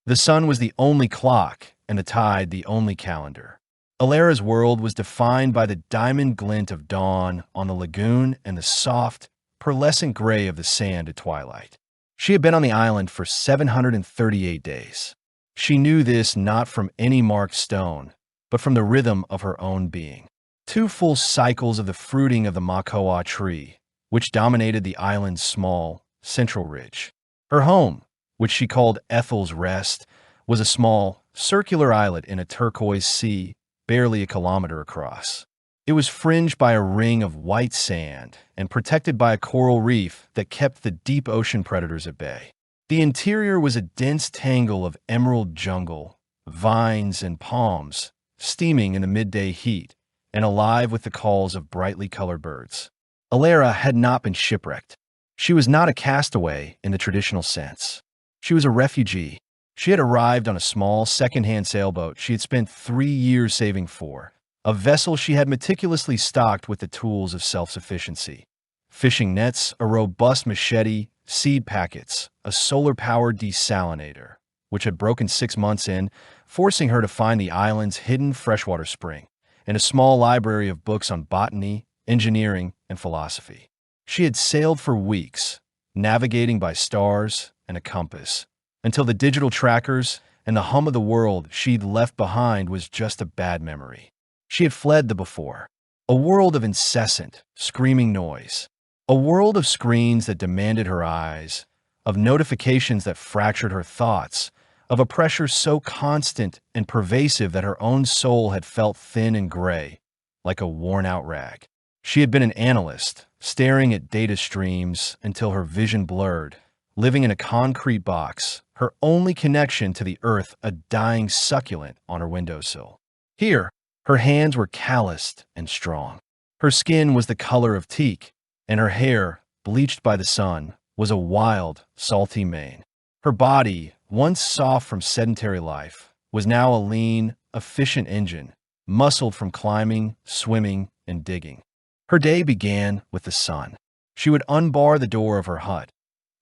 The sun was the only clock, and the tide the only calendar. Alera's world was defined by the diamond glint of dawn on the lagoon and the soft, pearlescent gray of the sand at twilight. She had been on the island for 738 days. She knew this not from any marked stone, but from the rhythm of her own being. 2 full cycles of the fruiting of the makoa tree, which dominated the island's small, central ridge. Her home, which she called Ethel's Rest, was a small, circular islet in a turquoise sea, barely a kilometer across. It was fringed by a ring of white sand and protected by a coral reef that kept the deep ocean predators at bay. The interior was a dense tangle of emerald jungle, vines and palms, steaming in the midday heat and alive with the calls of brightly colored birds. Alera had not been shipwrecked. She was not a castaway in the traditional sense. She was a refugee. She had arrived on a small second-hand sailboat she had spent 3 years saving for, a vessel she had meticulously stocked with the tools of self-sufficiency. Fishing nets, a robust machete, seed packets, a solar-powered desalinator, which had broken 6 months in, forcing her to find the island's hidden freshwater spring, and a small library of books on botany, engineering, and philosophy. She had sailed for weeks, navigating by stars and a compass, until the digital trackers and the hum of the world she'd left behind was just a bad memory. She had fled the before, a world of incessant, screaming noise, a world of screens that demanded her eyes, of notifications that fractured her thoughts, of a pressure so constant and pervasive that her own soul had felt thin and gray, like a worn-out rag. She had been an analyst, staring at data streams until her vision blurred, living in a concrete box, her only connection to the earth a dying succulent on her windowsill. Here, her hands were calloused and strong. Her skin was the color of teak, and her hair, bleached by the sun, was a wild, salty mane. Her body, once soft from sedentary life, was now a lean, efficient engine, muscled from climbing, swimming, and digging. Her day began with the sun. She would unbar the door of her hut,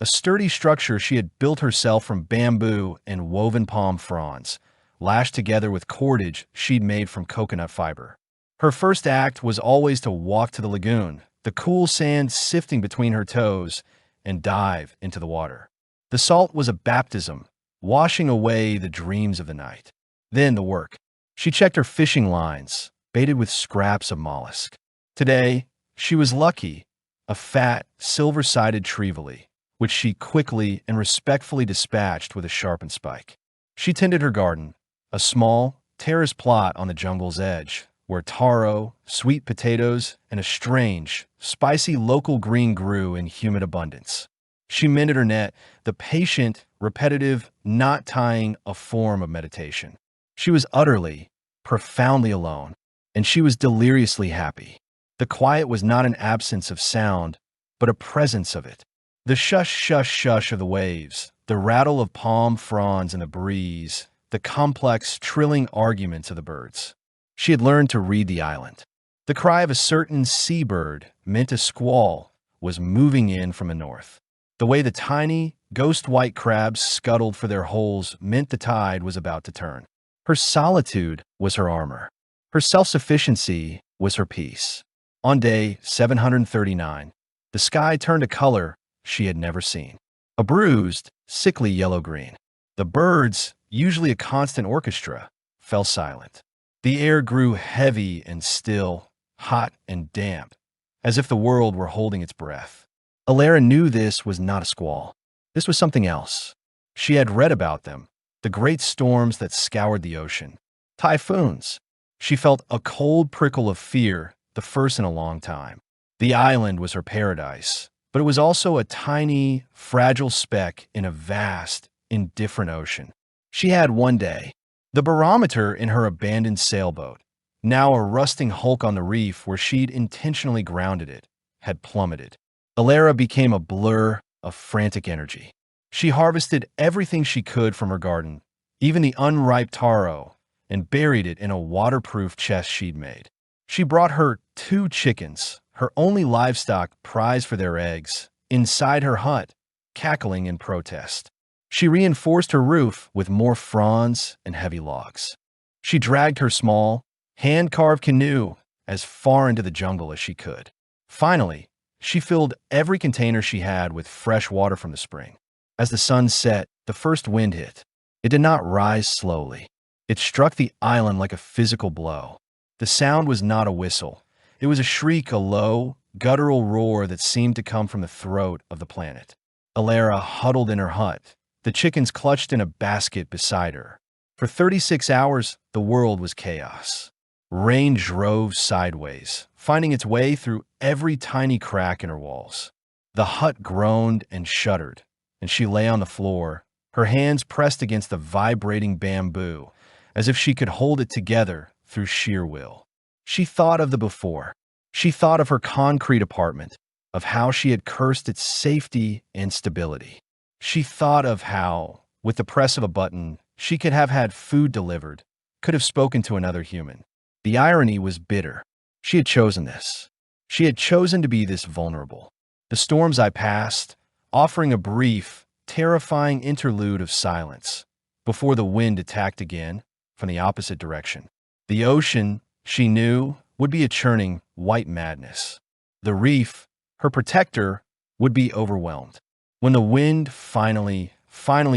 a sturdy structure she had built herself from bamboo and woven palm fronds, lashed together with cordage she'd made from coconut fiber. Her first act was always to walk to the lagoon, the cool sand sifting between her toes, and dive into the water. The salt was a baptism, washing away the dreams of the night. Then the work. She checked her fishing lines, baited with scraps of mollusk. Today, she was lucky, a fat, silver-sided trevally, which she quickly and respectfully dispatched with a sharpened spike. She tended her garden, a small, terraced plot on the jungle's edge, where taro, sweet potatoes, and a strange, spicy local green grew in humid abundance. She mended her net, the patient, repetitive, knot tying a form of meditation. She was utterly, profoundly alone, and she was deliriously happy. The quiet was not an absence of sound, but a presence of it. The shush, shush, shush of the waves, the rattle of palm fronds in the breeze, the complex, trilling arguments of the birds. She had learned to read the island. The cry of a certain seabird, meant a squall, was moving in from the north. The way the tiny, ghost-white crabs scuttled for their holes meant the tide was about to turn. Her solitude was her armor. Her self-sufficiency was her peace. On day 739, the sky turned a color she had never seen. A bruised, sickly yellow-green. The birds, usually a constant orchestra, fell silent. The air grew heavy and still, hot and damp, as if the world were holding its breath. Alera knew this was not a squall. This was something else. She had read about them, the great storms that scoured the ocean. Typhoons. She felt a cold prickle of fear, the first in a long time. The island was her paradise, but it was also a tiny, fragile speck in a vast, indifferent ocean. She had one day. The barometer in her abandoned sailboat, now a rusting hulk on the reef where she'd intentionally grounded it, had plummeted. Alera became a blur of frantic energy. She harvested everything she could from her garden, even the unripe taro, and buried it in a waterproof chest she'd made. She brought her 2 chickens, her only livestock prized for their eggs, inside her hut, cackling in protest. She reinforced her roof with more fronds and heavy logs. She dragged her small, hand-carved canoe as far into the jungle as she could. Finally, she filled every container she had with fresh water from the spring. As the sun set, the first wind hit. It did not rise slowly. It struck the island like a physical blow. The sound was not a whistle. It was a shriek, a low, guttural roar that seemed to come from the throat of the planet. Alara huddled in her hut, the chickens clutched in a basket beside her. For 36 hours, the world was chaos. Rain drove sideways, finding its way through every tiny crack in her walls. The hut groaned and shuddered, and she lay on the floor, her hands pressed against the vibrating bamboo, as if she could hold it together through sheer will. She thought of the before. She thought of her concrete apartment, of how she had cursed its safety and stability. She thought of how, with the press of a button, she could have had food delivered, could have spoken to another human. The irony was bitter. She had chosen this. She had chosen to be this vulnerable. The storms I passed, offering a brief, terrifying interlude of silence, before the wind attacked again from the opposite direction. The ocean, she knew, would be a churning, white madness. The reef, her protector, would be overwhelmed. When the wind finally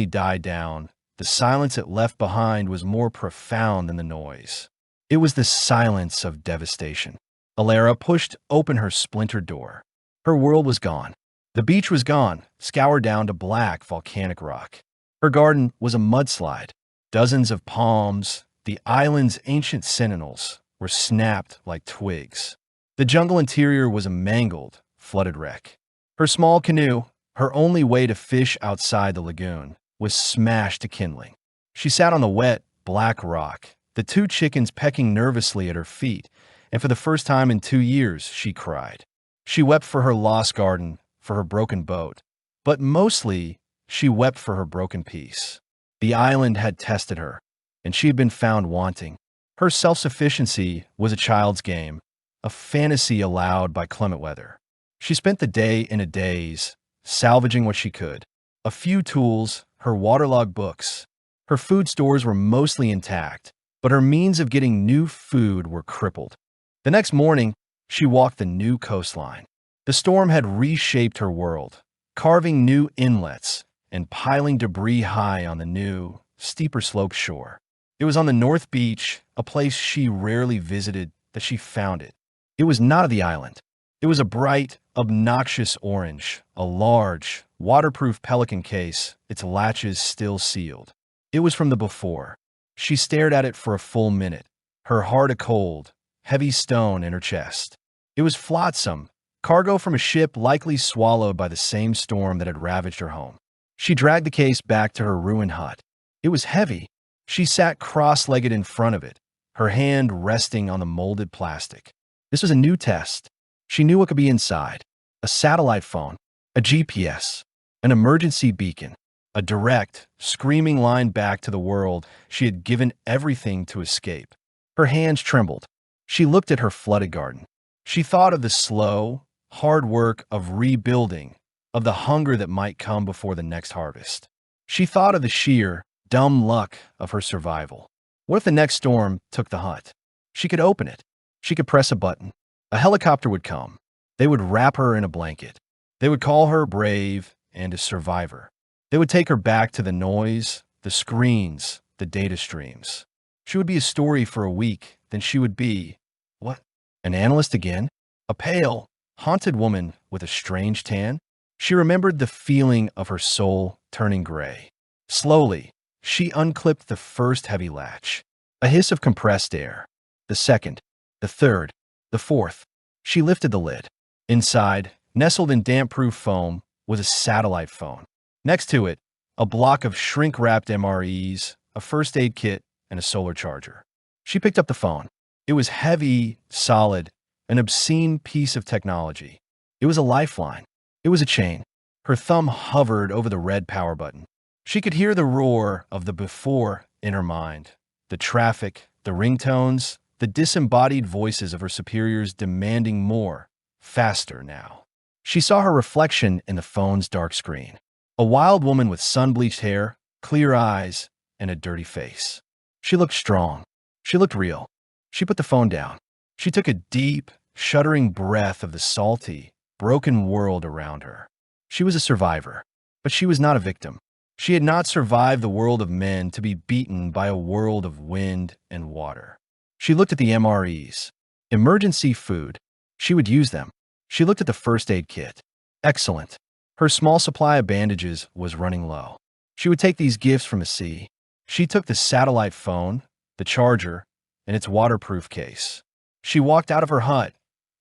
died down, the silence it left behind was more profound than the noise. It was the silence of devastation. Alara pushed open her splintered door. Her world was gone. The beach was gone, scoured down to black volcanic rock. Her garden was a mudslide. Dozens of palms, the island's ancient sentinels, were snapped like twigs. The jungle interior was a mangled, flooded wreck. Her small canoe, her only way to fish outside the lagoon, was smashed to kindling. She sat on the wet, black rock, the two chickens pecking nervously at her feet, and for the first time in 2 years, she cried. She wept for her lost garden, for her broken boat, but mostly, she wept for her broken peace. The island had tested her, and she had been found wanting. Her self-sufficiency was a child's game, a fantasy allowed by clement weather. She spent the day in a daze, salvaging what she could. A few tools, her waterlogged books. Her food stores were mostly intact, but her means of getting new food were crippled. The next morning, she walked the new coastline. The storm had reshaped her world, carving new inlets and piling debris high on the new, steeper sloped shore. It was on the North Beach, a place she rarely visited, that she found it. It was not of the island. It was a bright, obnoxious orange, a large, waterproof pelican case, its latches still sealed. It was from the before. She stared at it for a full minute, her heart a cold, heavy stone in her chest. It was flotsam, cargo from a ship likely swallowed by the same storm that had ravaged her home. She dragged the case back to her ruined hut. It was heavy. She sat cross-legged in front of it, her hand resting on the molded plastic. This was a new test. She knew what could be inside. A satellite phone, a GPS, an emergency beacon, a direct, screaming line back to the world she had given everything to escape. Her hands trembled. She looked at her flooded garden. She thought of the slow, hard work of rebuilding, of the hunger that might come before the next harvest. She thought of the sheer, dumb luck of her survival. What if the next storm took the hut? She could open it. She could press a button. A helicopter would come. They would wrap her in a blanket. They would call her brave and a survivor. They would take her back to the noise, the screens, the data streams. She would be a story for a week, then she would be, what? An analyst again? A pale, haunted woman with a strange tan? She remembered the feeling of her soul turning gray. Slowly, she unclipped the first heavy latch. A hiss of compressed air. The second, the third, the fourth. She lifted the lid. Inside, nestled in damp-proof foam, was a satellite phone. Next to it, a block of shrink-wrapped MREs, a first aid kit, and a solar charger. She picked up the phone. It was heavy, solid, an obscene piece of technology. It was a lifeline. It was a chain. Her thumb hovered over the red power button. She could hear the roar of the before in her mind, the traffic, the ringtones, the disembodied voices of her superiors demanding more, faster now. She saw her reflection in the phone's dark screen. A wild woman with sun-bleached hair, clear eyes, and a dirty face. She looked strong. She looked real. She put the phone down. She took a deep, shuddering breath of the salty, broken world around her. She was a survivor, but she was not a victim. She had not survived the world of men to be beaten by a world of wind and water. She looked at the MREs. Emergency food. She would use them. She looked at the first aid kit. Excellent. Her small supply of bandages was running low. She would take these gifts from the sea. She took the satellite phone, the charger, and its waterproof case. She walked out of her hut,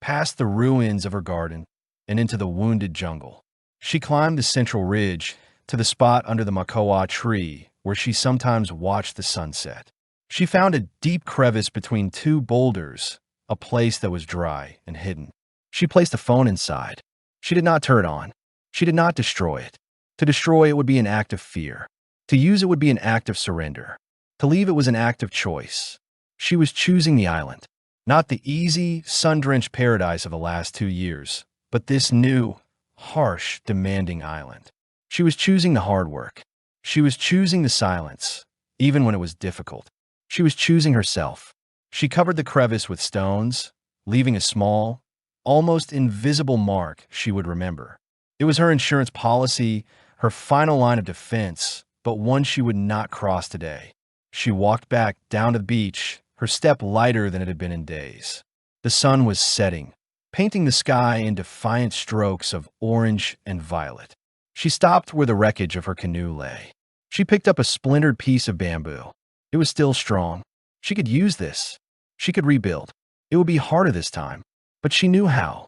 past the ruins of her garden, and into the wounded jungle. She climbed the central ridge to the spot under the makoa tree where she sometimes watched the sunset. She found a deep crevice between two boulders, a place that was dry and hidden. She placed the phone inside. She did not turn it on. She did not destroy it. To destroy it would be an act of fear. To use it would be an act of surrender. To leave it was an act of choice. She was choosing the island. Not the easy, sun-drenched paradise of the last 2 years, but this new, harsh, demanding island. She was choosing the hard work. She was choosing the silence, even when it was difficult. She was choosing herself. She covered the crevice with stones, leaving a small, almost invisible mark she would remember. It was her insurance policy, her final line of defense, but one she would not cross today. She walked back down to the beach, her step lighter than it had been in days. The sun was setting, painting the sky in defiant strokes of orange and violet. She stopped where the wreckage of her canoe lay. She picked up a splintered piece of bamboo. It was still strong. She could use this. She could rebuild. It would be harder this time, but she knew how.